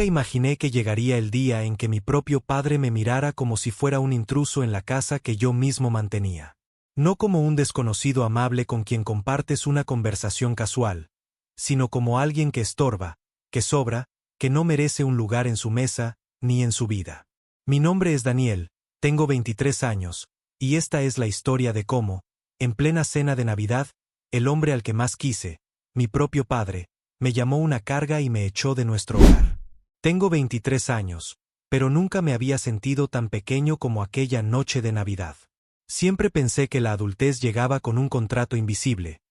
Nunca imaginé que llegaría el día en que mi propio padre me mirara como si fuera un intruso en la casa que yo mismo mantenía. No como un desconocido amable con quien compartes una conversación casual, sino como alguien que estorba, que sobra, que no merece un lugar en su mesa, ni en su vida. Mi nombre es Daniel, tengo 23 años, y esta es la historia de cómo, en plena cena de Navidad, el hombre al que más quise, mi propio padre, me llamó una carga y me echó de nuestro hogar. Tengo 23 años, pero nunca me había sentido tan pequeño como aquella noche de Navidad. Siempre pensé que la adultez llegaba con un contrato invisible,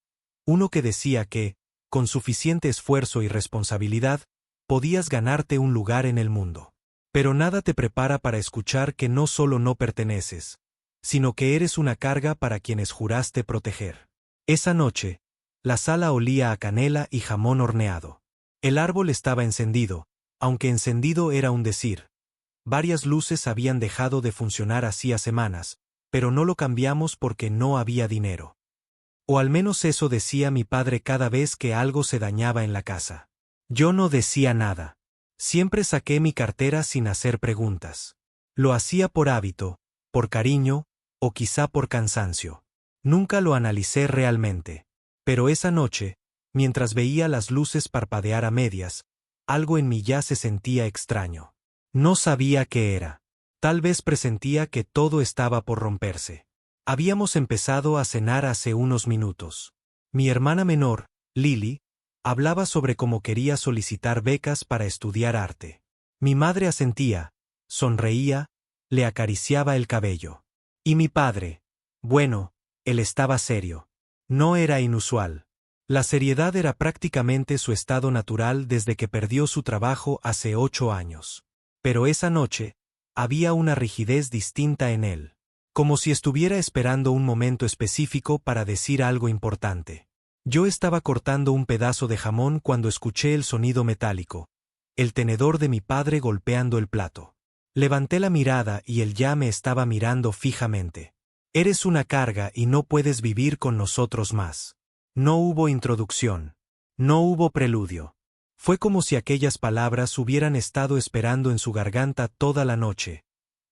uno que decía que, con suficiente esfuerzo y responsabilidad, podías ganarte un lugar en el mundo. Pero nada te prepara para escuchar que no solo no perteneces, sino que eres una carga para quienes juraste proteger. Esa noche, la sala olía a canela y jamón horneado. El árbol estaba encendido, aunque encendido era un decir. Varias luces habían dejado de funcionar hacía semanas, pero no lo cambiamos porque no había dinero. O al menos eso decía mi padre cada vez que algo se dañaba en la casa. Yo no decía nada. Siempre saqué mi cartera sin hacer preguntas. Lo hacía por hábito, por cariño, o quizá por cansancio. Nunca lo analicé realmente. Pero esa noche, mientras veía las luces parpadear a medias, algo en mí ya se sentía extraño. No sabía qué era. Tal vez presentía que todo estaba por romperse. Habíamos empezado a cenar hace unos minutos. Mi hermana menor, Lily, hablaba sobre cómo quería solicitar becas para estudiar arte. Mi madre asentía, sonreía, le acariciaba el cabello. Y mi padre, bueno, él estaba serio. No era inusual. La seriedad era prácticamente su estado natural desde que perdió su trabajo hace 8 años. Pero esa noche, había una rigidez distinta en él. Como si estuviera esperando un momento específico para decir algo importante. Yo estaba cortando un pedazo de jamón cuando escuché el sonido metálico, el tenedor de mi padre golpeando el plato. Levanté la mirada y él ya me estaba mirando fijamente. Eres una carga y no puedes vivir con nosotros más. No hubo introducción. No hubo preludio. Fue como si aquellas palabras hubieran estado esperando en su garganta toda la noche,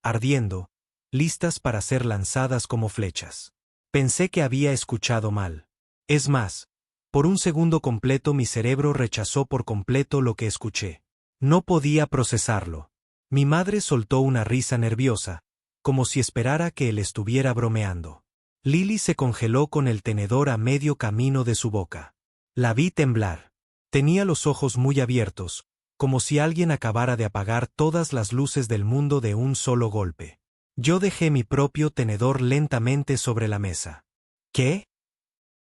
ardiendo, listas para ser lanzadas como flechas. Pensé que había escuchado mal. Es más, por un segundo completo mi cerebro rechazó por completo lo que escuché. No podía procesarlo. Mi madre soltó una risa nerviosa, como si esperara que él estuviera bromeando. Lily se congeló con el tenedor a medio camino de su boca. La vi temblar. Tenía los ojos muy abiertos, como si alguien acabara de apagar todas las luces del mundo de un solo golpe. Yo dejé mi propio tenedor lentamente sobre la mesa. ¿Qué?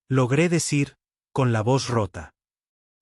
Logré decir, con la voz rota.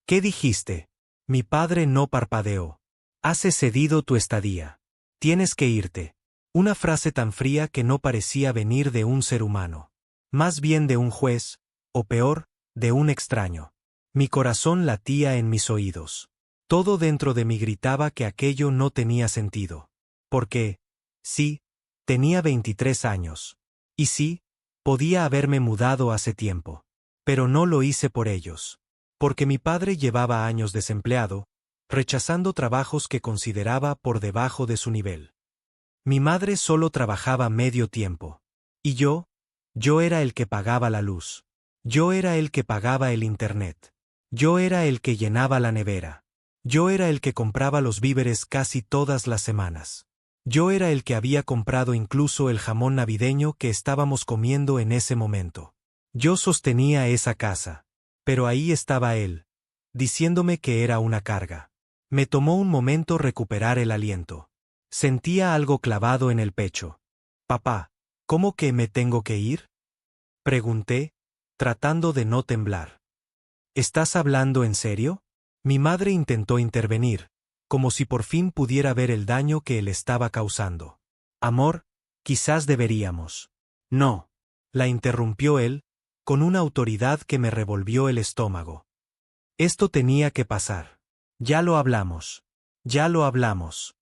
¿Qué dijiste? Mi padre no parpadeó. Has cedido tu estadía. Tienes que irte. Una frase tan fría que no parecía venir de un ser humano. Más bien de un juez, o peor, de un extraño. Mi corazón latía en mis oídos. Todo dentro de mí gritaba que aquello no tenía sentido. Porque, sí, tenía 23 años. Y sí, podía haberme mudado hace tiempo. Pero no lo hice por ellos. Porque mi padre llevaba años desempleado, rechazando trabajos que consideraba por debajo de su nivel. Mi madre solo trabajaba medio tiempo. Y yo era el que pagaba la luz. Yo era el que pagaba el internet. Yo era el que llenaba la nevera. Yo era el que compraba los víveres casi todas las semanas. Yo era el que había comprado incluso el jamón navideño que estábamos comiendo en ese momento. Yo sostenía esa casa. Pero ahí estaba él, diciéndome que era una carga. Me tomó un momento recuperar el aliento. Sentía algo clavado en el pecho. Papá, ¿cómo que me tengo que ir? Pregunté, tratando de no temblar. ¿Estás hablando en serio? Mi madre intentó intervenir, como si por fin pudiera ver el daño que él estaba causando. Amor, quizás deberíamos. No, la interrumpió él, con una autoridad que me revolvió el estómago. Esto tenía que pasar. Ya lo hablamos. Ya lo hablamos.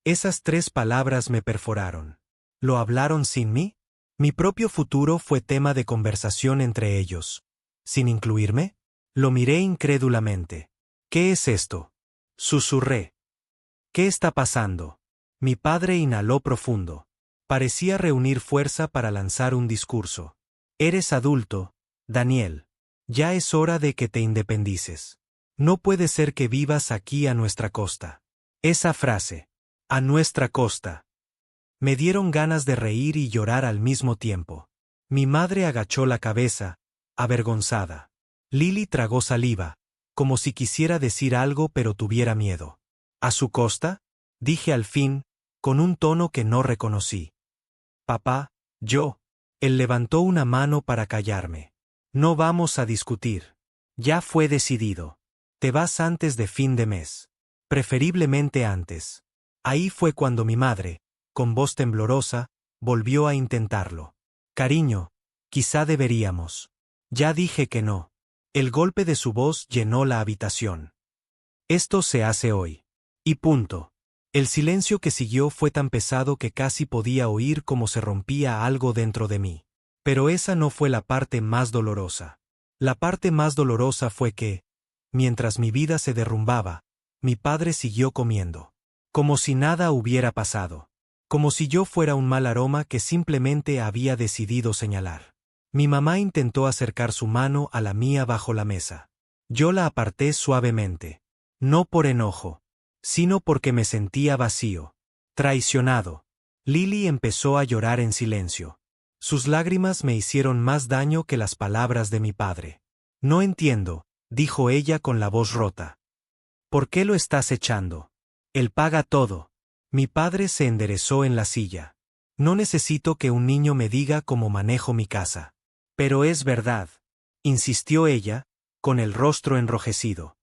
Esas 3 palabras me perforaron. ¿Lo hablaron sin mí? Mi propio futuro fue tema de conversación entre ellos. ¿Sin incluirme? Lo miré incrédulamente. ¿Qué es esto? Susurré. ¿Qué está pasando? Mi padre inhaló profundo. Parecía reunir fuerza para lanzar un discurso. Eres adulto, Daniel. Ya es hora de que te independices. No puede ser que vivas aquí a nuestra costa. Esa frase, a nuestra costa. Me dieron ganas de reír y llorar al mismo tiempo. Mi madre agachó la cabeza, avergonzada. Lily tragó saliva, como si quisiera decir algo pero tuviera miedo. ¿A su costa? Dije al fin, con un tono que no reconocí. Papá, yo. Él levantó una mano para callarme. No vamos a discutir. Ya fue decidido. Te vas antes de fin de mes. Preferiblemente antes. Ahí fue cuando mi madre, con voz temblorosa, volvió a intentarlo. Cariño, quizá deberíamos. Ya dije que no. El golpe de su voz llenó la habitación. Esto se hace hoy. Y punto. El silencio que siguió fue tan pesado que casi podía oír cómo se rompía algo dentro de mí. Pero esa no fue la parte más dolorosa. La parte más dolorosa fue que, mientras mi vida se derrumbaba, mi padre siguió comiendo. Como si nada hubiera pasado. Como si yo fuera un mal aroma que simplemente había decidido señalar. Mi mamá intentó acercar su mano a la mía bajo la mesa. Yo la aparté suavemente. No por enojo, sino porque me sentía vacío. Traicionado. Lily empezó a llorar en silencio. Sus lágrimas me hicieron más daño que las palabras de mi padre. No entiendo, dijo ella con la voz rota. ¿Por qué lo estás echando? Él paga todo. Mi padre se enderezó en la silla. No necesito que un niño me diga cómo manejo mi casa. Pero es verdad, insistió ella, con el rostro enrojecido.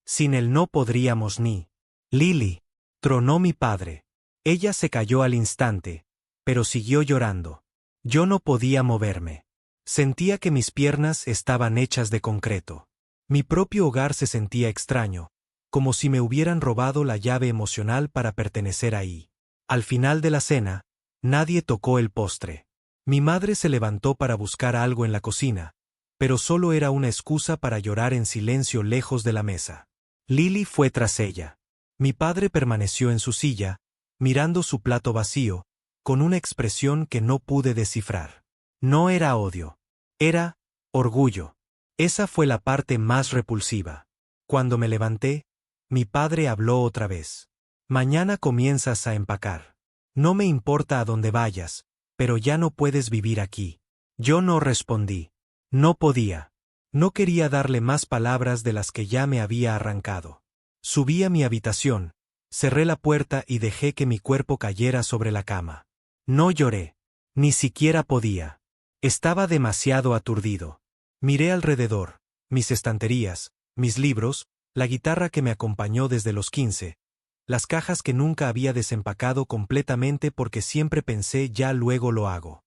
Sin él no podríamos ni. Lily, tronó mi padre. Ella se cayó al instante, pero siguió llorando. Yo no podía moverme. Sentía que mis piernas estaban hechas de concreto. Mi propio hogar se sentía extraño, como si me hubieran robado la llave emocional para pertenecer ahí. Al final de la cena, nadie tocó el postre. Mi madre se levantó para buscar algo en la cocina, pero solo era una excusa para llorar en silencio lejos de la mesa. Lily fue tras ella. Mi padre permaneció en su silla, mirando su plato vacío, con una expresión que no pude descifrar. No era odio. Era orgullo. Esa fue la parte más repulsiva. Cuando me levanté, mi padre habló otra vez. Mañana comienzas a empacar. No me importa a dónde vayas, pero ya no puedes vivir aquí. Yo no respondí. No podía. No quería darle más palabras de las que ya me había arrancado. Subí a mi habitación, cerré la puerta y dejé que mi cuerpo cayera sobre la cama. No lloré. Ni siquiera podía. Estaba demasiado aturdido. Miré alrededor, mis estanterías, mis libros, la guitarra que me acompañó desde los 15, las cajas que nunca había desempacado completamente porque siempre pensé ya luego lo hago.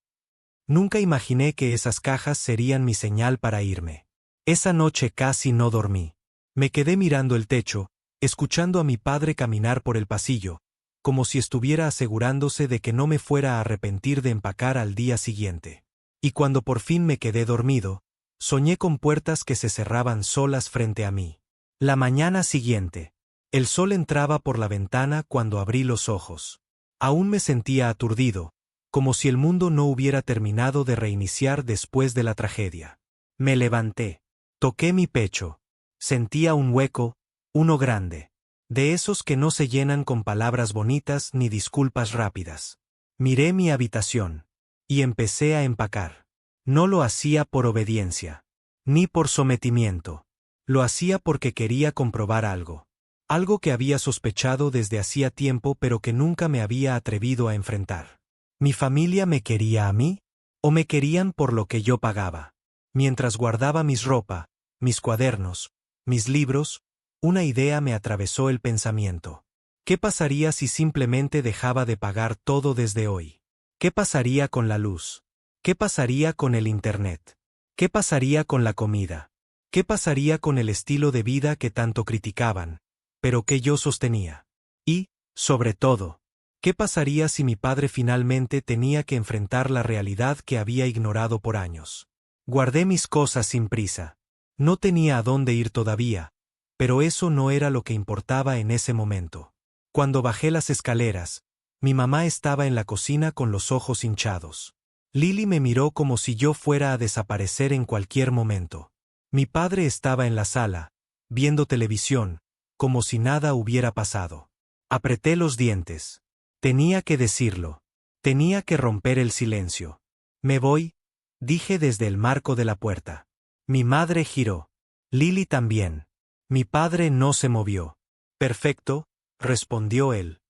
Nunca imaginé que esas cajas serían mi señal para irme. Esa noche casi no dormí. Me quedé mirando el techo, escuchando a mi padre caminar por el pasillo, como si estuviera asegurándose de que no me fuera a arrepentir de empacar al día siguiente. Y cuando por fin me quedé dormido, soñé con puertas que se cerraban solas frente a mí. La mañana siguiente, el sol entraba por la ventana cuando abrí los ojos. Aún me sentía aturdido, como si el mundo no hubiera terminado de reiniciar después de la tragedia. Me levanté. Toqué mi pecho. Sentía un hueco, uno grande. De esos que no se llenan con palabras bonitas ni disculpas rápidas. Miré mi habitación. Y empecé a empacar. No lo hacía por obediencia. Ni por sometimiento. Lo hacía porque quería comprobar algo. Algo que había sospechado desde hacía tiempo pero que nunca me había atrevido a enfrentar. ¿Mi familia me quería a mí? ¿O me querían por lo que yo pagaba? Mientras guardaba mis ropa, mis cuadernos, mis libros, una idea me atravesó el pensamiento. ¿Qué pasaría si simplemente dejaba de pagar todo desde hoy? ¿Qué pasaría con la luz? ¿Qué pasaría con el internet? ¿Qué pasaría con la comida? ¿Qué pasaría con el estilo de vida que tanto criticaban, pero que yo sostenía? Y, sobre todo, ¿qué pasaría si mi padre finalmente tenía que enfrentar la realidad que había ignorado por años? Guardé mis cosas sin prisa. No tenía a dónde ir todavía, pero eso no era lo que importaba en ese momento. Cuando bajé las escaleras, mi mamá estaba en la cocina con los ojos hinchados. Lily me miró como si yo fuera a desaparecer en cualquier momento. Mi padre estaba en la sala, viendo televisión, como si nada hubiera pasado. Apreté los dientes. Tenía que decirlo. Tenía que romper el silencio. Me voy, dije desde el marco de la puerta. Mi madre giró. Lily también. Mi padre no se movió. Perfecto, respondió él.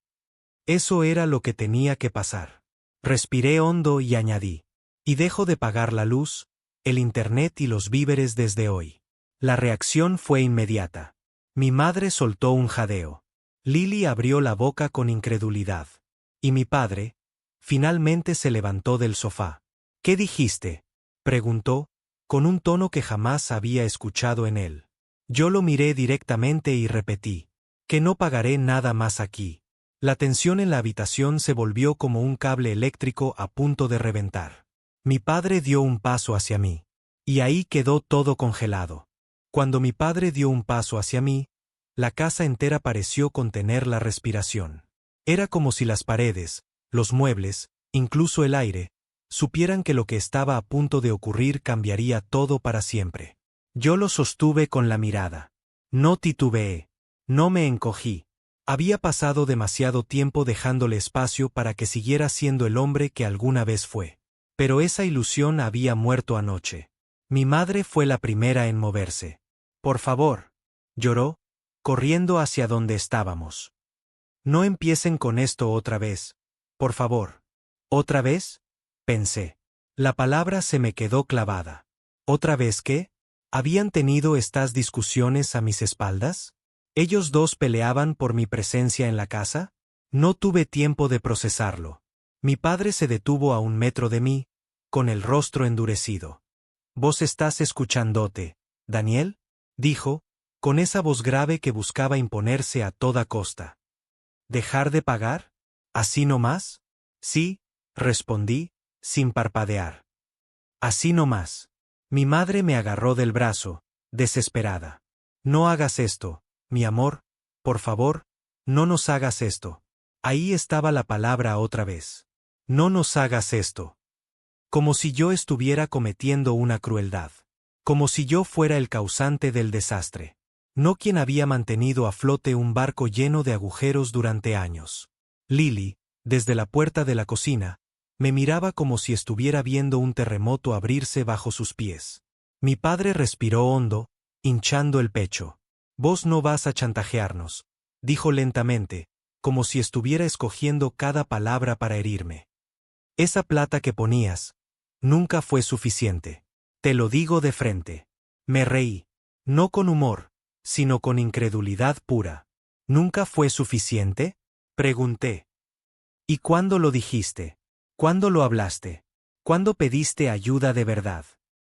Eso era lo que tenía que pasar. Respiré hondo y añadí. Y dejo de pagar la luz, el internet y los víveres desde hoy. La reacción fue inmediata. Mi madre soltó un jadeo. Lily abrió la boca con incredulidad. Y mi padre, finalmente se levantó del sofá. ¿Qué dijiste?, preguntó, con un tono que jamás había escuchado en él. Yo lo miré directamente y repetí. Que no pagaré nada más aquí. La tensión en la habitación se volvió como un cable eléctrico a punto de reventar. Mi padre dio un paso hacia mí. Y ahí quedó todo congelado. Cuando mi padre dio un paso hacia mí, la casa entera pareció contener la respiración. Era como si las paredes, los muebles, incluso el aire, supieran que lo que estaba a punto de ocurrir cambiaría todo para siempre. Yo lo sostuve con la mirada. No titubeé. No me encogí. Había pasado demasiado tiempo dejándole espacio para que siguiera siendo el hombre que alguna vez fue. Pero esa ilusión había muerto anoche. Mi madre fue la primera en moverse. Por favor, lloró, corriendo hacia donde estábamos. No empiecen con esto otra vez, por favor. ¿Otra vez?, pensé. La palabra se me quedó clavada. ¿Otra vez qué? ¿Habían tenido estas discusiones a mis espaldas? ¿Ellos dos peleaban por mi presencia en la casa? No tuve tiempo de procesarlo. Mi padre se detuvo a 1 metro de mí, con el rostro endurecido. «¿Vos estás escuchándote, Daniel?», dijo, con esa voz grave que buscaba imponerse a toda costa. ¿Dejar de pagar? ¿Así nomás? Sí, respondí, sin parpadear. Así nomás. Mi madre me agarró del brazo, desesperada. No hagas esto, mi amor, por favor, no nos hagas esto. Ahí estaba la palabra otra vez. No nos hagas esto. Como si yo estuviera cometiendo una crueldad. Como si yo fuera el causante del desastre. No quien había mantenido a flote un barco lleno de agujeros durante años. Lily, desde la puerta de la cocina, me miraba como si estuviera viendo un terremoto abrirse bajo sus pies. Mi padre respiró hondo, hinchando el pecho. «Vos no vas a chantajearnos», dijo lentamente, como si estuviera escogiendo cada palabra para herirme. «Esa plata que ponías nunca fue suficiente. Te lo digo de frente». Me reí, no con humor, sino con incredulidad pura. «¿Nunca fue suficiente?», pregunté. «¿Y cuándo lo dijiste? ¿Cuándo lo hablaste? ¿Cuándo pediste ayuda de verdad?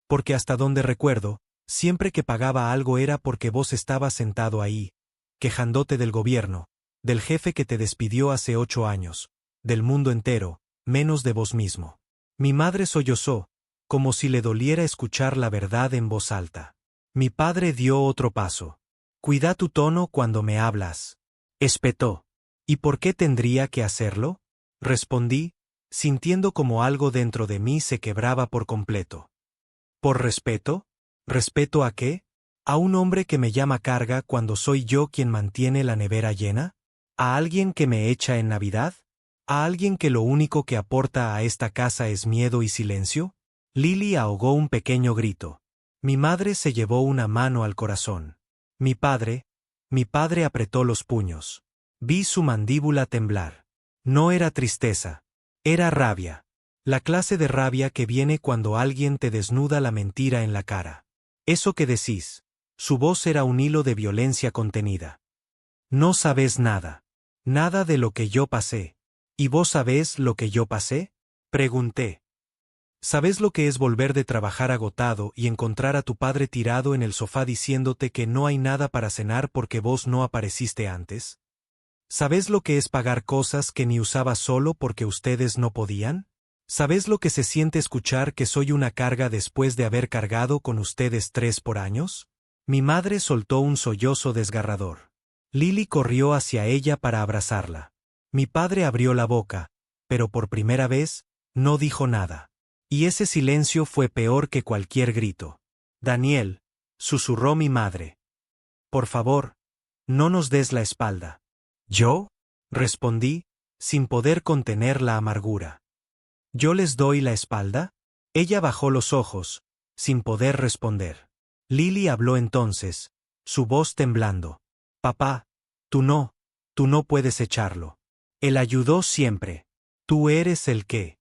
Porque hasta donde recuerdo, siempre que pagaba algo era porque vos estabas sentado ahí, quejándote del gobierno, del jefe que te despidió hace 8 años, del mundo entero, menos de vos mismo». Mi madre sollozó, como si le doliera escuchar la verdad en voz alta. Mi padre dio otro paso. «Cuida tu tono cuando me hablas», espetó. «¿Y por qué tendría que hacerlo?», respondí, sintiendo como algo dentro de mí se quebraba por completo. «¿Por respeto? ¿Respeto a qué? ¿A un hombre que me llama carga cuando soy yo quien mantiene la nevera llena? ¿A alguien que me echa en Navidad? ¿A alguien que lo único que aporta a esta casa es miedo y silencio?». Lily ahogó un pequeño grito. Mi madre se llevó una mano al corazón. Mi padre apretó los puños. Vi su mandíbula temblar. No era tristeza. Era rabia. La clase de rabia que viene cuando alguien te desnuda la mentira en la cara. «Eso que decís». Su voz era un hilo de violencia contenida. «No sabés nada. Nada de lo que yo pasé». «¿Y vos sabés lo que yo pasé?», pregunté. «¿Sabés lo que es volver de trabajar agotado y encontrar a tu padre tirado en el sofá diciéndote que no hay nada para cenar porque vos no apareciste antes? ¿Sabés lo que es pagar cosas que ni usaba solo porque ustedes no podían? ¿Sabés lo que se siente escuchar que soy una carga después de haber cargado con ustedes 3 por años?». Mi madre soltó un sollozo desgarrador. Lily corrió hacia ella para abrazarla. Mi padre abrió la boca, pero por primera vez, no dijo nada. Y ese silencio fue peor que cualquier grito. Daniel, susurró mi madre. Por favor, no nos des la espalda. ¿Yo? Respondí, sin poder contener la amargura. ¿Yo les doy la espalda? Ella bajó los ojos, sin poder responder. Lily habló entonces, su voz temblando. Papá, tú no puedes echarlo. Él ayudó siempre. Tú eres el que.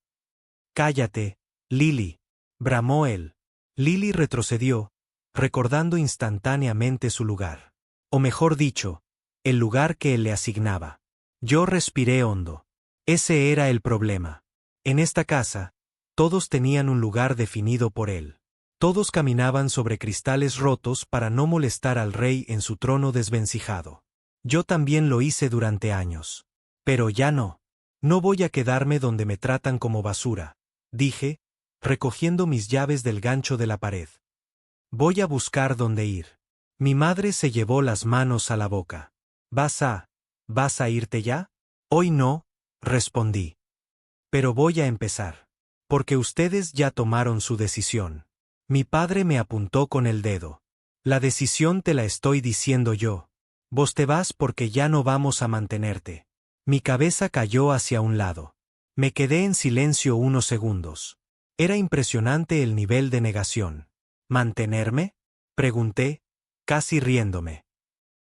Cállate, Lily, bramó él. Lily retrocedió, recordando instantáneamente su lugar. O mejor dicho, el lugar que él le asignaba. Yo respiré hondo. Ese era el problema. En esta casa, todos tenían un lugar definido por él. Todos caminaban sobre cristales rotos para no molestar al rey en su trono desvencijado. Yo también lo hice durante años. Pero ya no. No voy a quedarme donde me tratan como basura, dije, recogiendo mis llaves del gancho de la pared. Voy a buscar dónde ir. Mi madre se llevó las manos a la boca. ¿Vas a irte ya? Hoy no, respondí. Pero voy a empezar. Porque ustedes ya tomaron su decisión. Mi padre me apuntó con el dedo. La decisión te la estoy diciendo yo. Vos te vas porque ya no vamos a mantenerte. Mi cabeza cayó hacia un lado. Me quedé en silencio unos segundos. Era impresionante el nivel de negación. ¿Mantenerme? Pregunté, casi riéndome.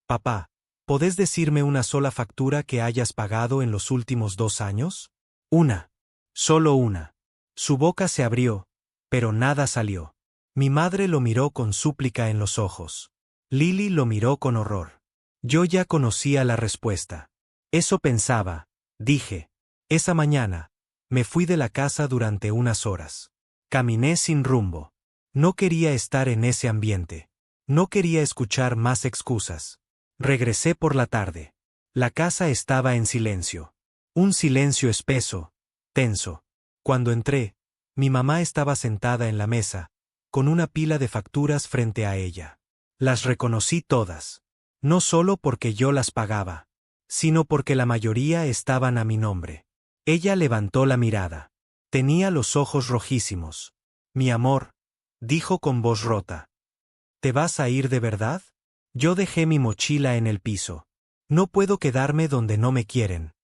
Papá, ¿podés decirme una sola factura que hayas pagado en los últimos 2 años? Una. Solo una. Su boca se abrió, pero nada salió. Mi madre lo miró con súplica en los ojos. Lily lo miró con horror. Yo ya conocía la respuesta. Eso pensaba, dije. Esa mañana, me fui de la casa durante unas horas. Caminé sin rumbo. No quería estar en ese ambiente. No quería escuchar más excusas. Regresé por la tarde. La casa estaba en silencio. Un silencio espeso, tenso. Cuando entré, mi mamá estaba sentada en la mesa, con una pila de facturas frente a ella. Las reconocí todas. No solo porque yo las pagaba, sino porque la mayoría estaban a mi nombre. Ella levantó la mirada. Tenía los ojos rojísimos. Mi amor, dijo con voz rota. ¿Te vas a ir de verdad? Yo dejé mi mochila en el piso. No puedo quedarme donde no me quieren.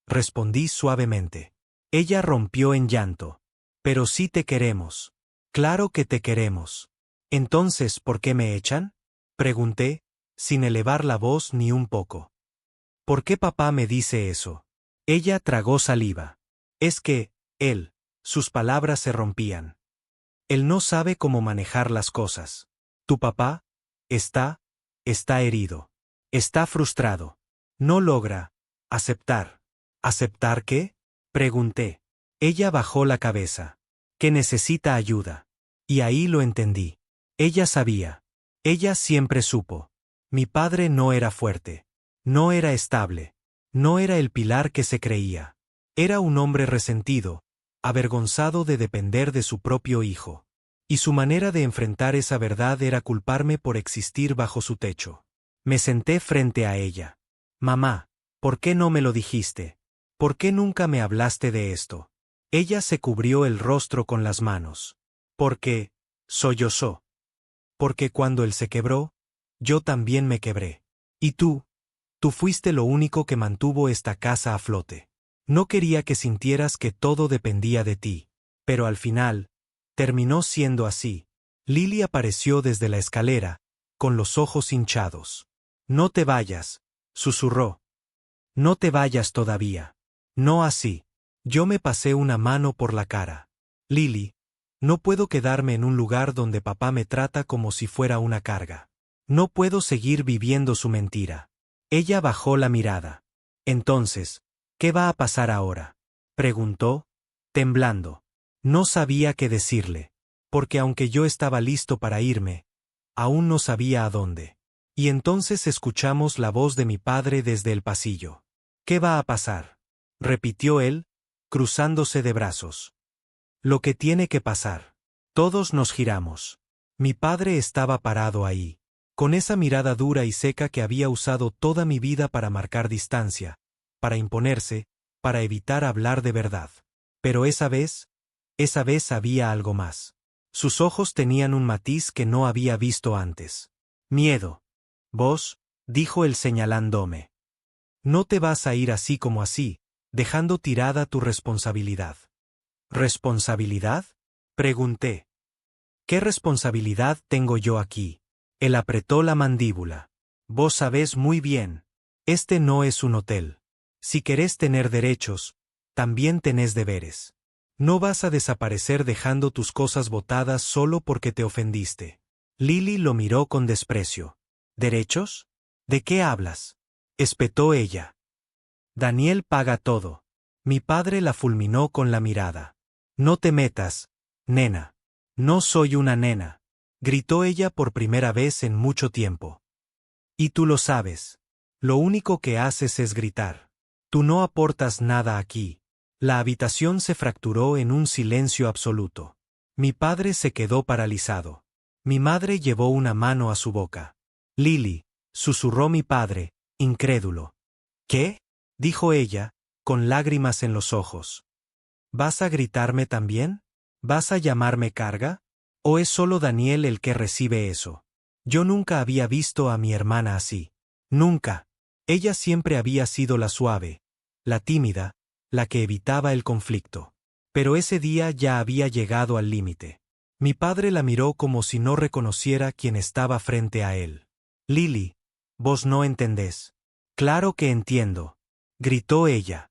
Respondí suavemente. Ella rompió en llanto. Pero sí te queremos. Claro que te queremos. Entonces, ¿por qué me echan? Pregunté, sin elevar la voz ni un poco. ¿Por qué papá me dice eso? Ella tragó saliva. Es que, sus palabras se rompían. Él no sabe cómo manejar las cosas. Tu papá, está herido. Está frustrado. No logra aceptar. ¿Aceptar qué? Pregunté. Ella bajó la cabeza. Que necesita ayuda. Y ahí lo entendí. Ella sabía. Ella siempre supo. Mi padre no era fuerte. No era estable. No era el pilar que se creía. Era un hombre resentido, avergonzado de depender de su propio hijo. Y su manera de enfrentar esa verdad era culparme por existir bajo su techo. Me senté frente a ella. Mamá, ¿por qué no me lo dijiste? ¿Por qué nunca me hablaste de esto? Ella se cubrió el rostro con las manos. Porque, sollozó. Porque cuando él se quebró, yo también me quebré. Y tú fuiste lo único que mantuvo esta casa a flote. No quería que sintieras que todo dependía de ti. Pero al final, terminó siendo así. Lily apareció desde la escalera, con los ojos hinchados. No te vayas, susurró. No te vayas todavía. No así. Yo me pasé una mano por la cara. Lily, no puedo quedarme en un lugar donde papá me trata como si fuera una carga. No puedo seguir viviendo su mentira. Ella bajó la mirada. Entonces, ¿qué va a pasar ahora? Preguntó, temblando. No sabía qué decirle, porque aunque yo estaba listo para irme, aún no sabía a dónde. Y entonces escuchamos la voz de mi padre desde el pasillo. ¿Qué va a pasar? Repitió él, cruzándose de brazos. Lo que tiene que pasar. Todos nos giramos. Mi padre estaba parado ahí. con esa mirada dura y seca que había usado toda mi vida para marcar distancia, para imponerse, para evitar hablar de verdad. Pero esa vez había algo más. Sus ojos tenían un matiz que no había visto antes. Miedo. Vos, dijo él señalándome. No te vas a ir así como así, dejando tirada tu responsabilidad. ¿Responsabilidad? Pregunté. ¿Qué responsabilidad tengo yo aquí? Él apretó la mandíbula. Vos sabés muy bien. Este no es un hotel. Si querés tener derechos, también tenés deberes. No vas a desaparecer dejando tus cosas botadas solo porque te ofendiste. Lily lo miró con desprecio. ¿Derechos? ¿De qué hablas? Espetó ella. Daniel paga todo. Mi padre la fulminó con la mirada. No te metas, nena. No soy una nena, gritó ella por primera vez en mucho tiempo. Y tú lo sabes. Lo único que haces es gritar. Tú no aportas nada aquí. La habitación se fracturó en un silencio absoluto. Mi padre se quedó paralizado. Mi madre llevó una mano a su boca. Lily, susurró mi padre, incrédulo. ¿Qué? Dijo ella, con lágrimas en los ojos. ¿Vas a gritarme también? ¿Vas a llamarme carga? ¿O es solo Daniel el que recibe eso? Yo nunca había visto a mi hermana así. Nunca. Ella siempre había sido la suave, la tímida, la que evitaba el conflicto. Pero ese día ya había llegado al límite. Mi padre la miró como si no reconociera quién estaba frente a él. Lily, vos no entendés. Claro que entiendo, gritó ella.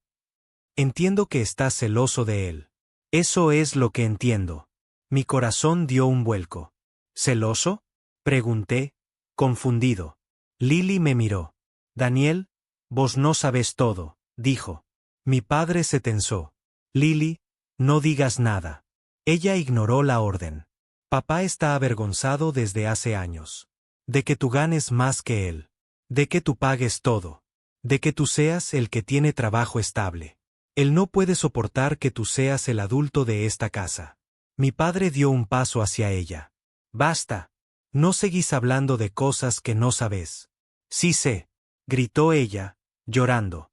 Entiendo que estás celoso de él. Eso es lo que entiendo. Mi corazón dio un vuelco. ¿Celoso? Pregunté, confundido. Lily me miró. Daniel, vos no sabés todo, dijo. Mi padre se tensó. Lily, no digas nada. Ella ignoró la orden. Papá está avergonzado desde hace años. De que tú ganes más que él. De que tú pagues todo. De que tú seas el que tiene trabajo estable. Él no puede soportar que tú seas el adulto de esta casa. Mi padre dio un paso hacia ella. Basta. No seguís hablando de cosas que no sabés. Sí sé, gritó ella, llorando.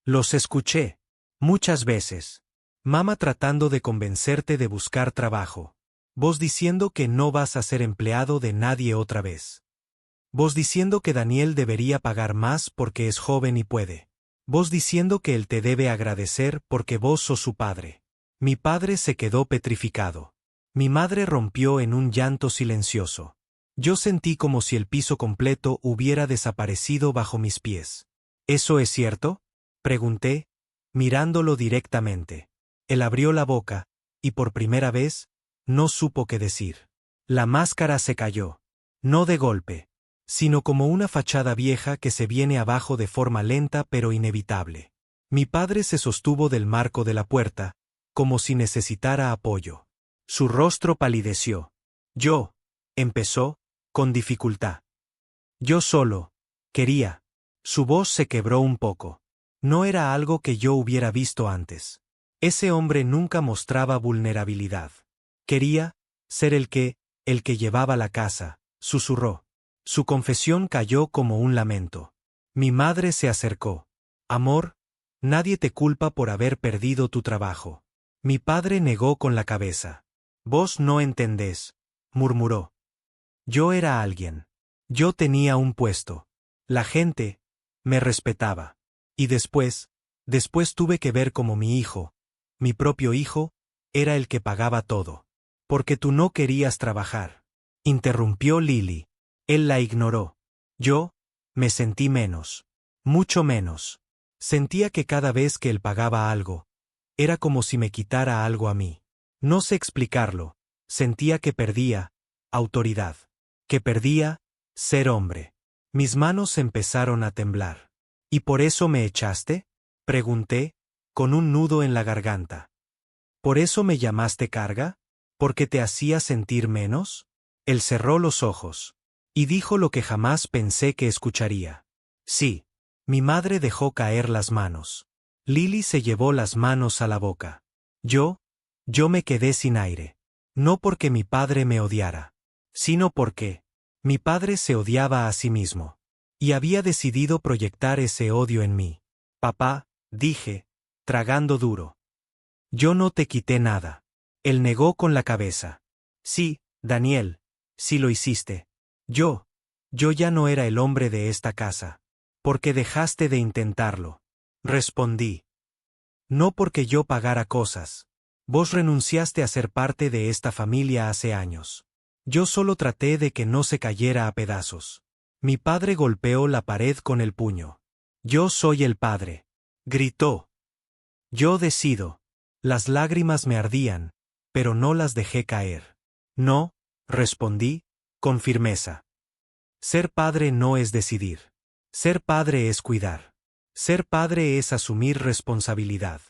Los escuché. Muchas veces. Mamá tratando de convencerte de buscar trabajo. Vos diciendo que no vas a ser empleado de nadie otra vez. Vos diciendo que Daniel debería pagar más porque es joven y puede. Vos diciendo que él te debe agradecer porque vos sos su padre. Mi padre se quedó petrificado. Mi madre rompió en un llanto silencioso. Yo sentí como si el piso completo hubiera desaparecido bajo mis pies. ¿Eso es cierto? Pregunté, mirándolo directamente. Él abrió la boca, y por primera vez, no supo qué decir. La máscara se cayó. No de golpe, sino como una fachada vieja que se viene abajo de forma lenta pero inevitable. Mi padre se sostuvo del marco de la puerta, como si necesitara apoyo. Su rostro palideció. Yo, empezó, con dificultad. Yo solo, quería. Su voz se quebró un poco. No era algo que yo hubiera visto antes. Ese hombre nunca mostraba vulnerabilidad. Quería ser el que llevaba la casa, susurró. Su confesión cayó como un lamento. Mi madre se acercó. Amor, nadie te culpa por haber perdido tu trabajo. Mi padre negó con la cabeza. Vos no entendés, murmuró. Yo era alguien. Yo tenía un puesto. La gente me respetaba. Y después tuve que ver como mi hijo, mi propio hijo, era el que pagaba todo. Porque tú no querías trabajar. Interrumpió Lily. Él la ignoró. Yo me sentí menos. Mucho menos. Sentía que cada vez que él pagaba algo, era como si me quitara algo a mí. No sé explicarlo. Sentía que perdía autoridad. Que perdía ser hombre. Mis manos empezaron a temblar. ¿Y por eso me echaste? Pregunté, con un nudo en la garganta. ¿Por eso me llamaste carga? ¿Porque te hacía sentir menos? Él cerró los ojos. Y dijo lo que jamás pensé que escucharía. Sí. Mi madre dejó caer las manos. Lily se llevó las manos a la boca. Yo me quedé sin aire. No porque mi padre me odiara, sino porque Mi padre se odiaba a sí mismo. Y había decidido proyectar ese odio en mí. Papá, dije, tragando duro. Yo no te quité nada. Él negó con la cabeza. Sí, Daniel, sí lo hiciste. Yo ya no era el hombre de esta casa. Porque dejaste de intentarlo. Respondí. No porque yo pagara cosas. Vos renunciaste a ser parte de esta familia hace años. Yo solo traté de que no se cayera a pedazos. Mi padre golpeó la pared con el puño. Yo soy el padre. Gritó. Yo decido. Las lágrimas me ardían, pero no las dejé caer. No, respondí, con firmeza. Ser padre no es decidir. Ser padre es cuidar. Ser padre es asumir responsabilidad.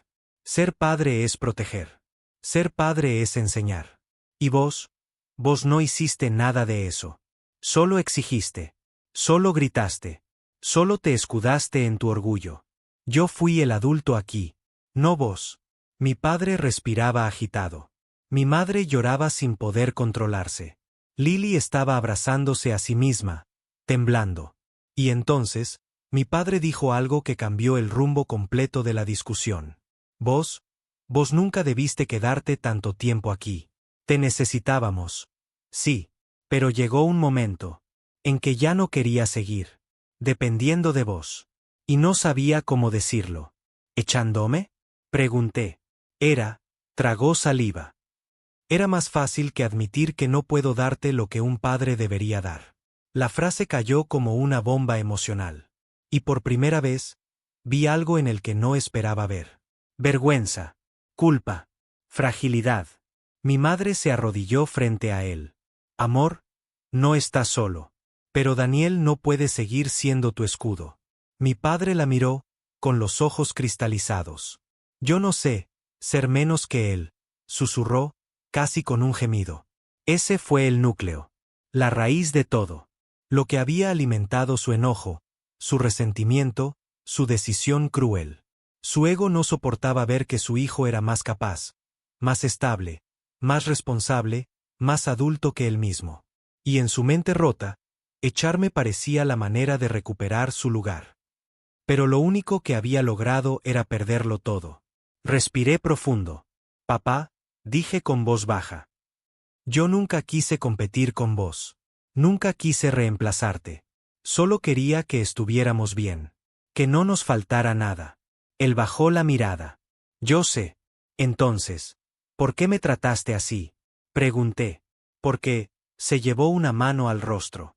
Ser padre es proteger. Ser padre es enseñar. ¿Y vos? Vos no hiciste nada de eso. Solo exigiste. Solo gritaste. Solo te escudaste en tu orgullo. Yo fui el adulto aquí. No vos. Mi padre respiraba agitado. Mi madre lloraba sin poder controlarse. Lily estaba abrazándose a sí misma, temblando. Y entonces, mi padre dijo algo que cambió el rumbo completo de la discusión. Vos nunca debiste quedarte tanto tiempo aquí. Te necesitábamos. Sí, pero llegó un momento en que ya no quería seguir, dependiendo de vos. Y no sabía cómo decirlo. ¿Echándome? Pregunté. Tragó saliva. Era más fácil que admitir que no puedo darte lo que un padre debería dar. La frase cayó como una bomba emocional. Y por primera vez, vi algo en el que no esperaba ver. Vergüenza, culpa, fragilidad. Mi madre se arrodilló frente a él. Amor, no estás solo. Pero Daniel no puede seguir siendo tu escudo. Mi padre la miró, con los ojos cristalizados. Yo no sé ser menos que él, susurró, casi con un gemido. Ese fue el núcleo. La raíz de todo. Lo que había alimentado su enojo, su resentimiento, su decisión cruel. Su ego no soportaba ver que su hijo era más capaz, más estable, más responsable, más adulto que él mismo. Y en su mente rota, echarme parecía la manera de recuperar su lugar. Pero lo único que había logrado era perderlo todo. Respiré profundo. Papá, dije con voz baja. Yo nunca quise competir con vos. Nunca quise reemplazarte. Solo quería que estuviéramos bien. Que no nos faltara nada. Él bajó la mirada. Yo sé. Entonces, ¿por qué me trataste así? Pregunté. Porque, se llevó una mano al rostro.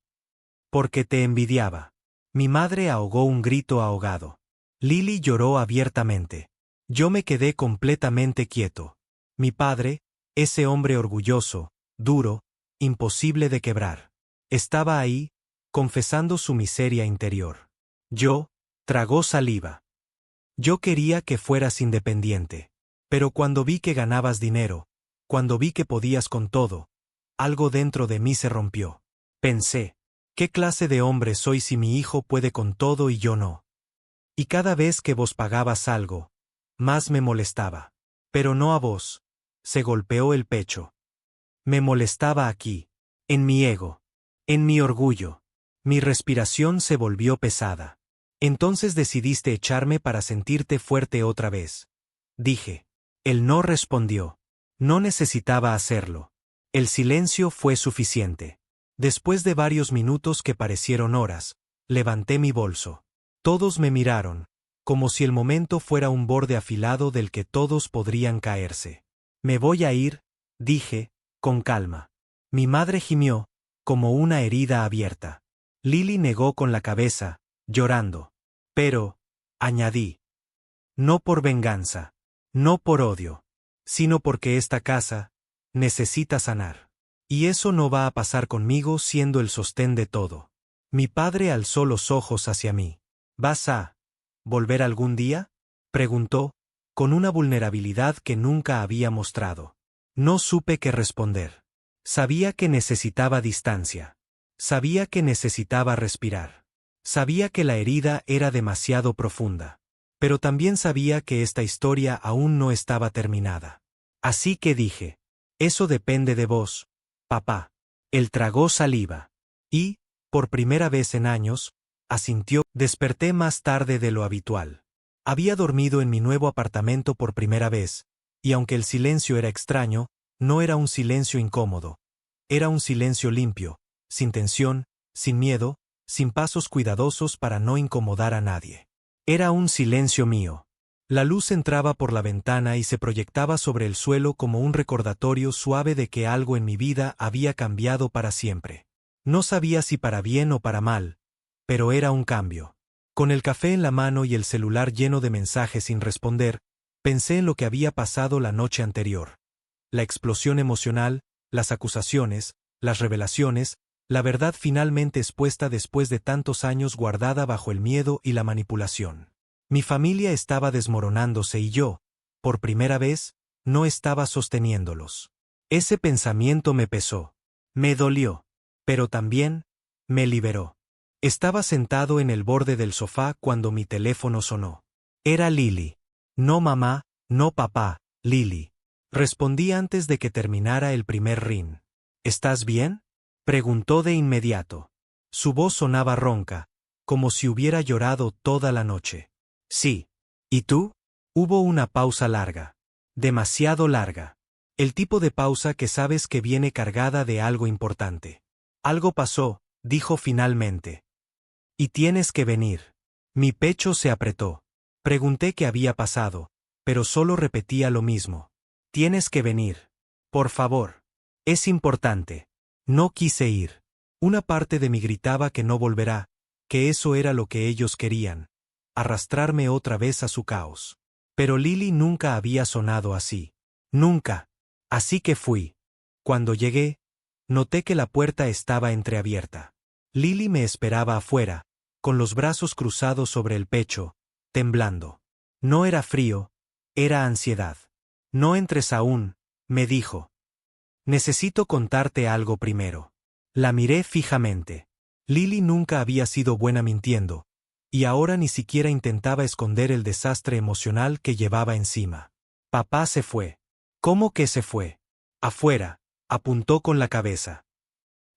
Porque te envidiaba. Mi madre ahogó un grito ahogado. Lily lloró abiertamente. Yo me quedé completamente quieto. Mi padre, ese hombre orgulloso, duro, imposible de quebrar, estaba ahí, confesando su miseria interior. Tragó saliva. Yo quería que fueras independiente. Pero cuando vi que ganabas dinero, cuando vi que podías con todo, algo dentro de mí se rompió. Pensé, ¿qué clase de hombre soy si mi hijo puede con todo y yo no? Y cada vez que vos pagabas algo, más me molestaba. Pero no a vos. Se golpeó el pecho. Me molestaba aquí, en mi ego, en mi orgullo. Mi respiración se volvió pesada. Entonces decidiste echarme para sentirte fuerte otra vez. Dije. Él no respondió. No necesitaba hacerlo. El silencio fue suficiente. Después de varios minutos que parecieron horas, levanté mi bolso. Todos me miraron, como si el momento fuera un borde afilado del que todos podrían caerse. Me voy a ir, dije, con calma. Mi madre gimió, como una herida abierta. Lily negó con la cabeza, llorando. Pero, añadí. No por venganza, no por odio, sino porque esta casa necesita sanar. Y eso no va a pasar conmigo siendo el sostén de todo. Mi padre alzó los ojos hacia mí. ¿Vas a volver algún día? Preguntó, con una vulnerabilidad que nunca había mostrado. No supe qué responder. Sabía que necesitaba distancia. Sabía que necesitaba respirar. Sabía que la herida era demasiado profunda. Pero también sabía que esta historia aún no estaba terminada. Así que dije, eso depende de vos, papá. Él tragó saliva. Y, por primera vez en años, asintió. Desperté más tarde de lo habitual. Había dormido en mi nuevo apartamento por primera vez, y aunque el silencio era extraño, no era un silencio incómodo. Era un silencio limpio, sin tensión, sin miedo, sin pasos cuidadosos para no incomodar a nadie. Era un silencio mío. La luz entraba por la ventana y se proyectaba sobre el suelo como un recordatorio suave de que algo en mi vida había cambiado para siempre. No sabía si para bien o para mal, pero era un cambio. Con el café en la mano y el celular lleno de mensajes sin responder, pensé en lo que había pasado la noche anterior. La explosión emocional, las acusaciones, las revelaciones, la verdad finalmente expuesta después de tantos años guardada bajo el miedo y la manipulación. Mi familia estaba desmoronándose y yo, por primera vez, no estaba sosteniéndolos. Ese pensamiento me pesó. Me dolió. Pero también, me liberó. Estaba sentado en el borde del sofá cuando mi teléfono sonó. Era Lily. No mamá, no papá, Lily. Respondí antes de que terminara el primer ring. ¿Estás bien?, preguntó de inmediato. Su voz sonaba ronca, como si hubiera llorado toda la noche. Sí. ¿Y tú? Hubo una pausa larga. Demasiado larga. El tipo de pausa que sabes que viene cargada de algo importante. Algo pasó, dijo finalmente. Y tienes que venir. Mi pecho se apretó. Pregunté qué había pasado, pero solo repetía lo mismo. Tienes que venir. Por favor. Es importante. No quise ir. Una parte de mí gritaba que no volverá, que eso era lo que ellos querían, arrastrarme otra vez a su caos. Pero Lily nunca había sonado así. Nunca. Así que fui. Cuando llegué, noté que la puerta estaba entreabierta. Lily me esperaba afuera, con los brazos cruzados sobre el pecho, temblando. No era frío, era ansiedad. No entres aún, me dijo. Necesito contarte algo primero. La miré fijamente. Lily nunca había sido buena mintiendo, y ahora ni siquiera intentaba esconder el desastre emocional que llevaba encima. Papá se fue. ¿Cómo que se fue? Afuera, apuntó con la cabeza.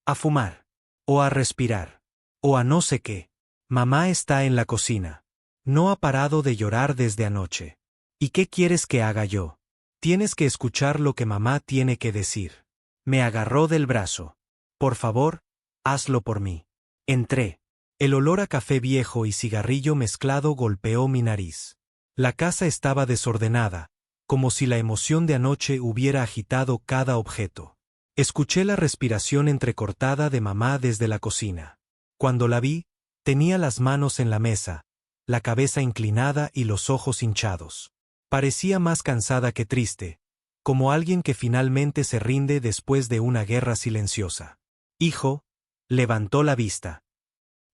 A fumar. O a respirar. O a no sé qué. Mamá está en la cocina. No ha parado de llorar desde anoche. ¿Y qué quieres que haga yo? Tienes que escuchar lo que mamá tiene que decir. Me agarró del brazo. Por favor, hazlo por mí. Entré. El olor a café viejo y cigarrillo mezclado golpeó mi nariz. La casa estaba desordenada, como si la emoción de anoche hubiera agitado cada objeto. Escuché la respiración entrecortada de mamá desde la cocina. Cuando la vi, tenía las manos en la mesa, la cabeza inclinada y los ojos hinchados. Parecía más cansada que triste, como alguien que finalmente se rinde después de una guerra silenciosa. Hijo, levantó la vista.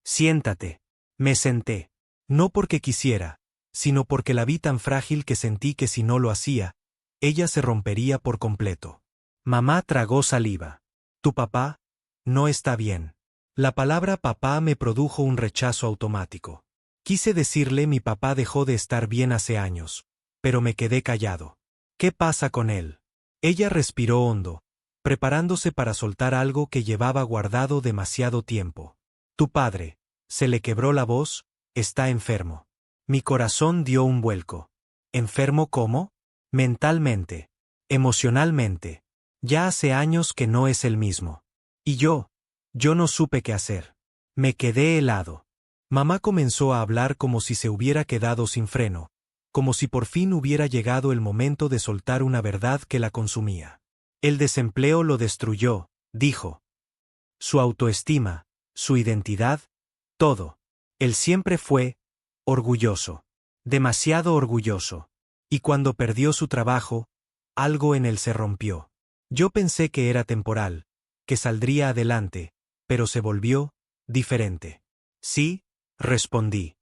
Siéntate. Me senté. No porque quisiera, sino porque la vi tan frágil que sentí que si no lo hacía, ella se rompería por completo. Mamá tragó saliva. Tu papá no está bien. La palabra papá me produjo un rechazo automático. Quise decirle mi papá dejó de estar bien hace años, pero me quedé callado. ¿Qué pasa con él? Ella respiró hondo, preparándose para soltar algo que llevaba guardado demasiado tiempo. Tu padre, se le quebró la voz, está enfermo. Mi corazón dio un vuelco. ¿Enfermo cómo? Mentalmente. Emocionalmente. Ya hace años que no es el mismo. Y yo no supe qué hacer. Me quedé helado. Mamá comenzó a hablar como si se hubiera quedado sin freno, como si por fin hubiera llegado el momento de soltar una verdad que la consumía. El desempleo lo destruyó, dijo. Su autoestima, su identidad, todo. Él siempre fue orgulloso, demasiado orgulloso. Y cuando perdió su trabajo, algo en él se rompió. Yo pensé que era temporal, que saldría adelante, pero se volvió diferente. Sí, respondí.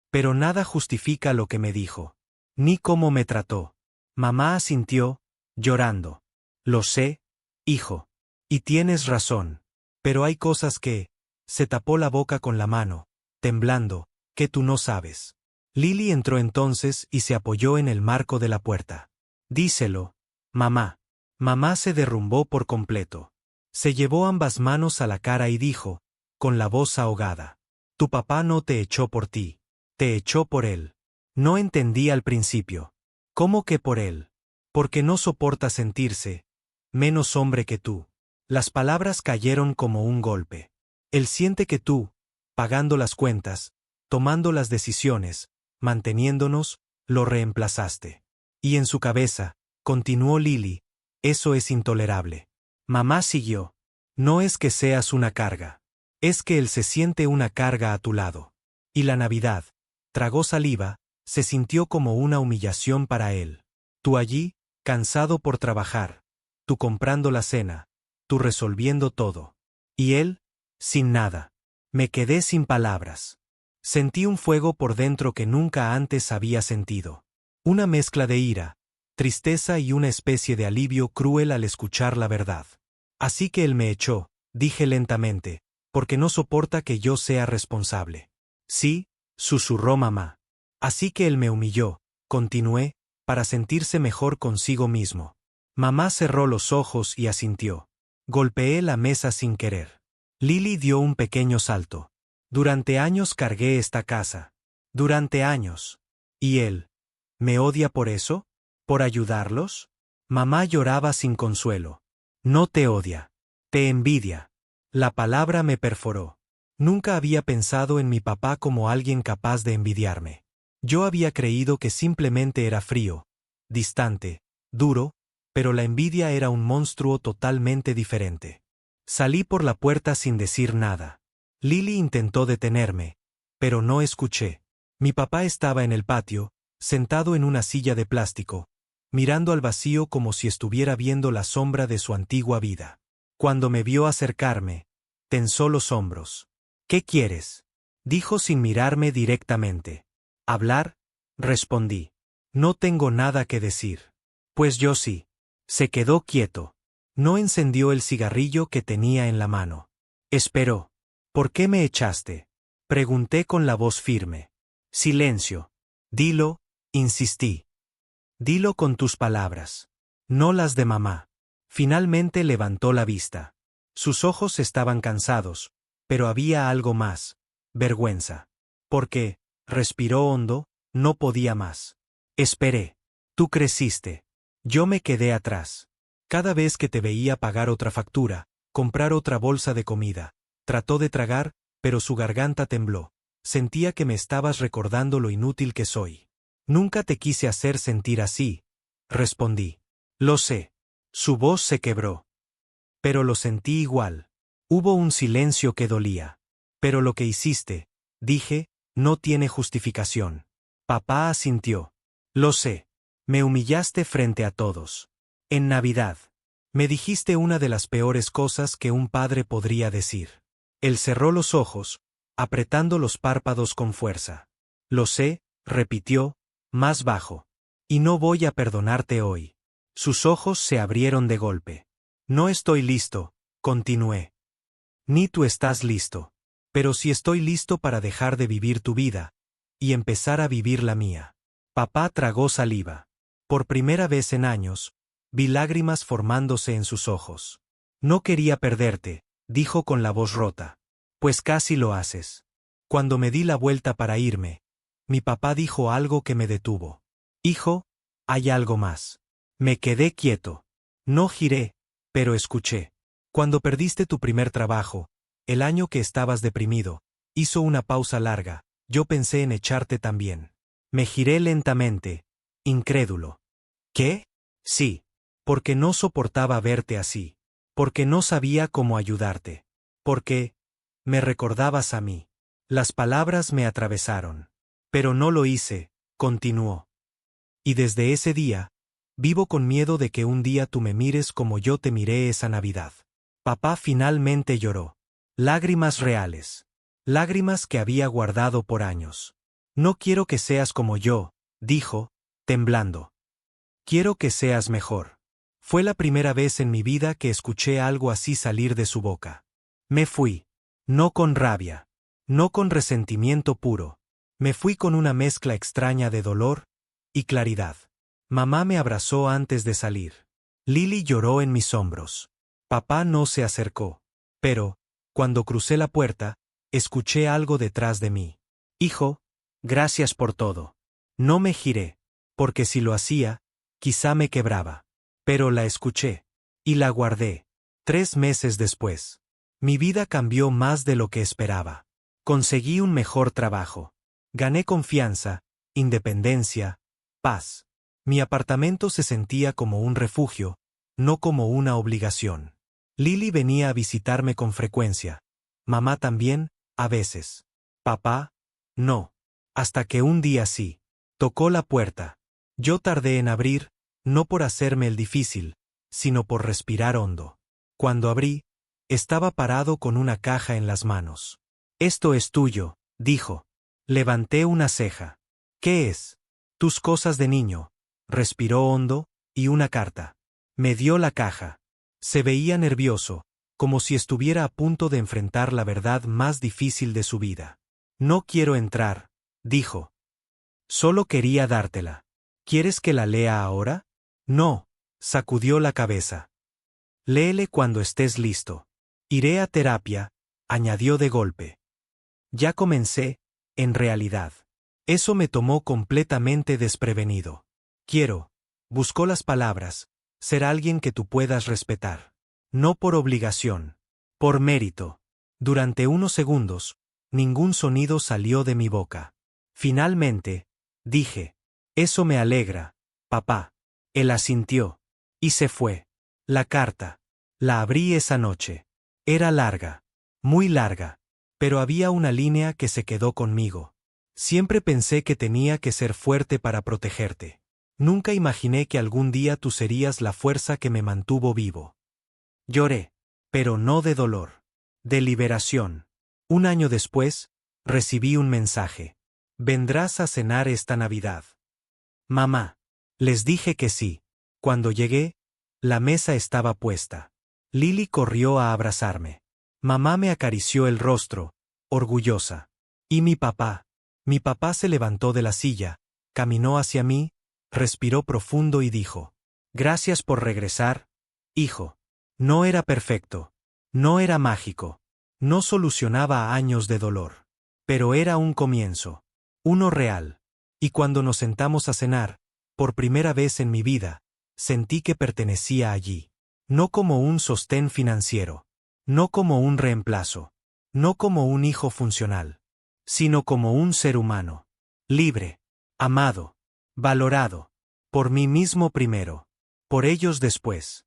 Pero nada justifica lo que me dijo, ni cómo me trató. Mamá asintió, llorando. Lo sé, hijo. Y tienes razón. Pero hay cosas que... Se tapó la boca con la mano, temblando, que tú no sabes. Lily entró entonces y se apoyó en el marco de la puerta. Díselo, mamá. Mamá se derrumbó por completo. Se llevó ambas manos a la cara y dijo, con la voz ahogada. Tu papá no te echó por ti, te echó por él. No entendí al principio. ¿Cómo que por él? Porque no soporta sentirse menos hombre que tú. Las palabras cayeron como un golpe. Él siente que tú, pagando las cuentas, tomando las decisiones, manteniéndonos, lo reemplazaste. Y en su cabeza, continuó Lily, eso es intolerable. Mamá siguió. No es que seas una carga. Es que él se siente una carga a tu lado. Y la Navidad, tragó saliva, se sintió como una humillación para él. Tú allí, cansado por trabajar. Tú comprando la cena. Tú resolviendo todo. Y él, sin nada. Me quedé sin palabras. Sentí un fuego por dentro que nunca antes había sentido. Una mezcla de ira, tristeza y una especie de alivio cruel al escuchar la verdad. Así que él me echó, dije lentamente, porque no soporta que yo sea responsable. Sí, susurró mamá. Así que él me humilló, continué, para sentirse mejor consigo mismo. Mamá cerró los ojos y asintió. Golpeé la mesa sin querer. Lily dio un pequeño salto. Durante años cargué esta casa. Durante años. ¿Y él? ¿Me odia por eso? ¿Por ayudarlos? Mamá lloraba sin consuelo. No te odia. Te envidia. La palabra me perforó. Nunca había pensado en mi papá como alguien capaz de envidiarme. Yo había creído que simplemente era frío, distante, duro, pero la envidia era un monstruo totalmente diferente. Salí por la puerta sin decir nada. Lily intentó detenerme, pero no escuché. Mi papá estaba en el patio, sentado en una silla de plástico, mirando al vacío como si estuviera viendo la sombra de su antigua vida. Cuando me vio acercarme, tensó los hombros. ¿Qué quieres? Dijo sin mirarme directamente. ¿Hablar? Respondí. No tengo nada que decir. Pues yo sí. Se quedó quieto. No encendió el cigarrillo que tenía en la mano. Esperó. ¿Por qué me echaste? Pregunté con la voz firme. Silencio. Dilo, insistí. Dilo con tus palabras. No las de mamá. Finalmente levantó la vista. Sus ojos estaban cansados, pero había algo más. Vergüenza. Porque, respiró hondo, no podía más. Esperé. Tú creciste. Yo me quedé atrás. Cada vez que te veía pagar otra factura, comprar otra bolsa de comida, trató de tragar, pero su garganta tembló. Sentía que me estabas recordando lo inútil que soy. Nunca te quise hacer sentir así, respondí. Lo sé. Su voz se quebró. Pero lo sentí igual. Hubo un silencio que dolía. Pero lo que hiciste, dije, no tiene justificación. Papá asintió. Lo sé. Me humillaste frente a todos. En Navidad. Me dijiste una de las peores cosas que un padre podría decir. Él cerró los ojos, apretando los párpados con fuerza. Lo sé, repitió, más bajo. Y no voy a perdonarte hoy. Sus ojos se abrieron de golpe. No estoy listo, continué. Ni tú estás listo. Pero sí estoy listo para dejar de vivir tu vida y empezar a vivir la mía. Papá tragó saliva. Por primera vez en años, vi lágrimas formándose en sus ojos. No quería perderte, dijo con la voz rota. Pues casi lo haces. Cuando me di la vuelta para irme, mi papá dijo algo que me detuvo. Hijo, hay algo más. Me quedé quieto. No giré, pero escuché. Cuando perdiste tu primer trabajo, el año que estabas deprimido, hizo una pausa larga, yo pensé en echarte también. Me giré lentamente, incrédulo. ¿Qué? Sí. Porque no soportaba verte así. Porque no sabía cómo ayudarte. Porque me recordabas a mí. Las palabras me atravesaron. Pero no lo hice, continuó. Y desde ese día, vivo con miedo de que un día tú me mires como yo te miré esa Navidad. Papá finalmente lloró. Lágrimas reales. Lágrimas que había guardado por años. No quiero que seas como yo, dijo, temblando. Quiero que seas mejor. Fue la primera vez en mi vida que escuché algo así salir de su boca. Me fui. No con rabia. No con resentimiento puro. Me fui con una mezcla extraña de dolor y claridad. Mamá me abrazó antes de salir. Lily lloró en mis hombros. Papá no se acercó. Pero, Cuando crucé la puerta, escuché algo detrás de mí. Hijo, gracias por todo. No me giré, porque si lo hacía, quizá me quebraba. Pero la escuché. Y la guardé. 3 meses después. Mi vida cambió más de lo que esperaba. Conseguí un mejor trabajo. Gané confianza, independencia, paz. Mi apartamento se sentía como un refugio, no como una obligación. Lily venía a visitarme con frecuencia. Mamá también, a veces. Papá, no. Hasta que un día sí. Tocó la puerta. Yo tardé en abrir, no por hacerme el difícil, sino por respirar hondo. Cuando abrí, estaba parado con una caja en las manos. Esto es tuyo, dijo. Levanté una ceja. ¿Qué es? Tus cosas de niño. Respiró hondo, y una carta. Me dio la caja. Se veía nervioso, como si estuviera a punto de enfrentar la verdad más difícil de su vida. No quiero entrar, dijo. Solo quería dártela. ¿Quieres que la lea ahora? No, sacudió la cabeza. Léele cuando estés listo. Iré a terapia, añadió de golpe. Ya comencé, en realidad. Eso me tomó completamente desprevenido. Quiero, buscó las palabras, ser alguien que tú puedas respetar. No por obligación, por mérito. Durante unos segundos, ningún sonido salió de mi boca. Finalmente, dije, eso me alegra, papá. Él asintió. Y se fue. La carta. La abrí esa noche. Era larga. Muy larga. Pero había una línea que se quedó conmigo. Siempre pensé que tenía que ser fuerte para protegerte. Nunca imaginé que algún día tú serías la fuerza que me mantuvo vivo. Lloré. Pero no de dolor. De liberación. Un año después, recibí un mensaje. ¿Vendrás a cenar esta Navidad? Mamá. Les dije que sí. Cuando llegué, la mesa estaba puesta. Lily corrió a abrazarme. Mamá me acarició el rostro, orgullosa. ¿Y mi papá? Mi papá se levantó de la silla, caminó hacia mí, respiró profundo y dijo: Gracias por regresar, hijo. No era perfecto. No era mágico. No solucionaba años de dolor. Pero era un comienzo. Uno real. Y cuando nos sentamos a cenar, por primera vez en mi vida, sentí que pertenecía allí. No como un sostén financiero. No como un reemplazo. No como un hijo funcional. Sino como un ser humano. Libre. Amado. Valorado. Por mí mismo primero. Por ellos después.